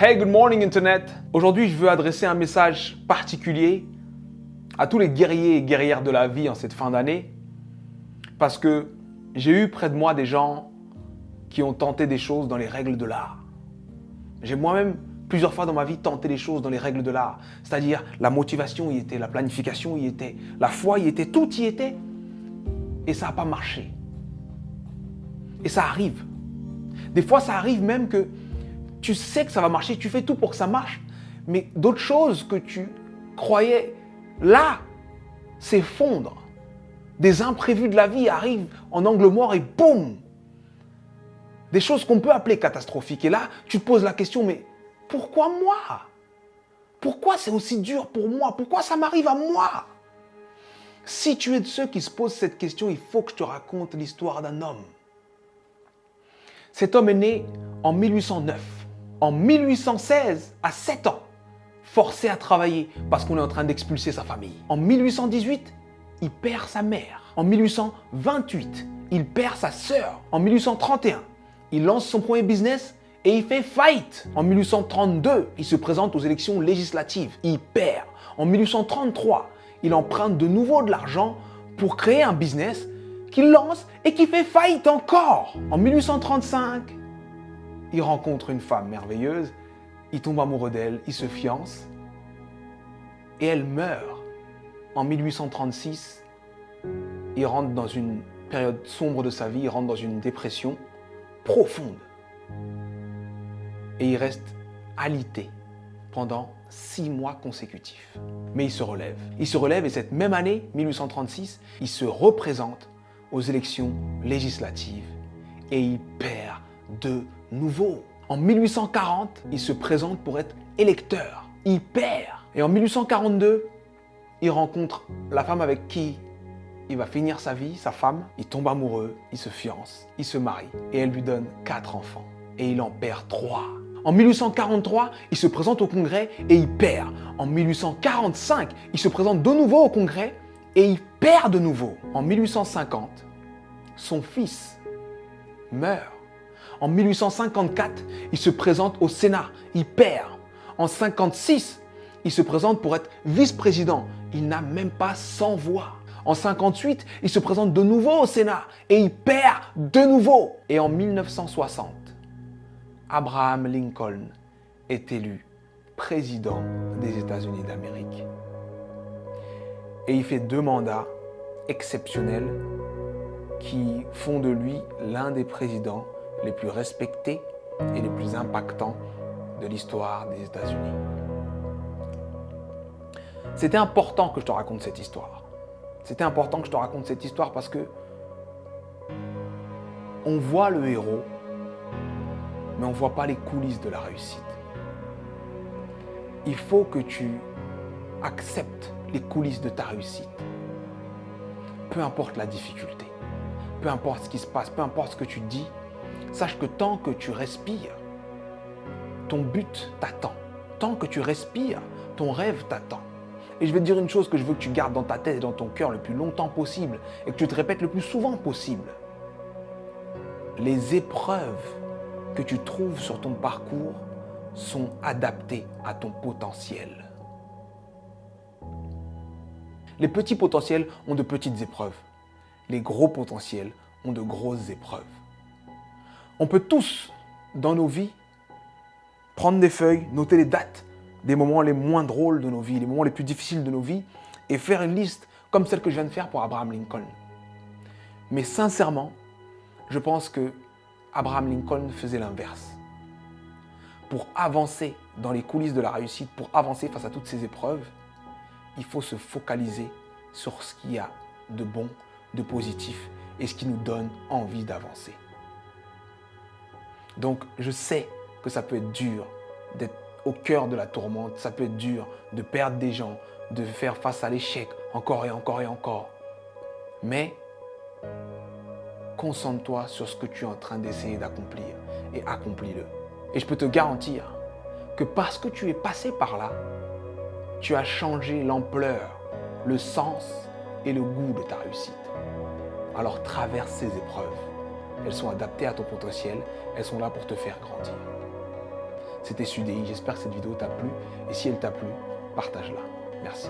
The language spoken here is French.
Hey, good morning Internet! Aujourd'hui, je veux adresser un message particulier à tous les guerriers et guerrières de la vie en cette fin d'année parce que j'ai eu près de moi des gens qui ont tenté des choses dans les règles de l'art. J'ai moi-même plusieurs fois dans ma vie tenté des choses dans les règles de l'art, c'est-à-dire la motivation y était, la planification y était, la foi y était, tout y était et ça n'a pas marché. Et ça arrive. Des fois, ça arrive même que tu sais que ça va marcher, tu fais tout pour que ça marche, mais d'autres choses que tu croyais là s'effondrent. Des imprévus de la vie arrivent en angle mort et boum! Des choses qu'on peut appeler catastrophiques. Et là, tu te poses la question, mais pourquoi moi? Pourquoi c'est aussi dur pour moi? Pourquoi ça m'arrive à moi? Si tu es de ceux qui se posent cette question, il faut que je te raconte l'histoire d'un homme. Cet homme est né en 1809. En 1816, à 7 ans, forcé à travailler parce qu'on est en train d'expulser sa famille. En 1818, il perd sa mère. En 1828, il perd sa sœur. En 1831, il lance son premier business et il fait faillite. En 1832, il se présente aux élections législatives. Il perd. En 1833, il emprunte de nouveau de l'argent pour créer un business qu'il lance et qui fait faillite encore. En 1835, il rencontre une femme merveilleuse, il tombe amoureux d'elle, il se fiance et elle meurt. En 1836, il rentre dans une période sombre de sa vie, il rentre dans une dépression profonde. Et il reste alité pendant 6 mois consécutifs. Mais il se relève. Il se relève et cette même année, 1836, il se représente aux élections législatives et il perd de nouveau. En 1840, il se présente pour être électeur. Il perd. Et en 1842, il rencontre la femme avec qui il va finir sa vie, sa femme. Il tombe amoureux, il se fiance, il se marie et elle lui donne 4 enfants. Et il en perd 3. En 1843, il se présente au Congrès et il perd. En 1845, il se présente de nouveau au Congrès et il perd de nouveau. En 1850, son fils meurt. En 1854, il se présente au Sénat, il perd. En 1956, il se présente pour être vice-président. Il n'a même pas 100 voix. En 1958, il se présente de nouveau au Sénat et il perd de nouveau. Et en 1960, Abraham Lincoln est élu président des États-Unis d'Amérique. Et il fait 2 mandats exceptionnels qui font de lui l'un des présidents les plus respectés et les plus impactants de l'histoire des États-Unis. C'était important que je te raconte cette histoire. C'était important que je te raconte cette histoire parce que on voit le héros, mais on ne voit pas les coulisses de la réussite. Il faut que tu acceptes les coulisses de ta réussite. Peu importe la difficulté, peu importe ce qui se passe, peu importe ce que tu dis, sache que tant que tu respires, ton but t'attend. Tant que tu respires, ton rêve t'attend. Et je vais te dire une chose que je veux que tu gardes dans ta tête et dans ton cœur le plus longtemps possible et que tu te répètes le plus souvent possible. Les épreuves que tu trouves sur ton parcours sont adaptées à ton potentiel. Les petits potentiels ont de petites épreuves. Les gros potentiels ont de grosses épreuves. On peut tous, dans nos vies, prendre des feuilles, noter les dates des moments les moins drôles de nos vies, les moments les plus difficiles de nos vies, et faire une liste comme celle que je viens de faire pour Abraham Lincoln. Mais sincèrement, je pense que Abraham Lincoln faisait l'inverse. Pour avancer dans les coulisses de la réussite, pour avancer face à toutes ces épreuves, il faut se focaliser sur ce qu'il y a de bon, de positif, et ce qui nous donne envie d'avancer. Donc, je sais que ça peut être dur d'être au cœur de la tourmente, ça peut être dur de perdre des gens, de faire face à l'échec encore et encore et encore. Mais concentre-toi sur ce que tu es en train d'essayer d'accomplir et accomplis-le. Et je peux te garantir que parce que tu es passé par là, tu as changé l'ampleur, le sens et le goût de ta réussite. Alors traverse ces épreuves. Elles sont adaptées à ton potentiel, elles sont là pour te faire grandir. C'était Sudei. J'espère que cette vidéo t'a plu. Et si elle t'a plu, partage-la. Merci.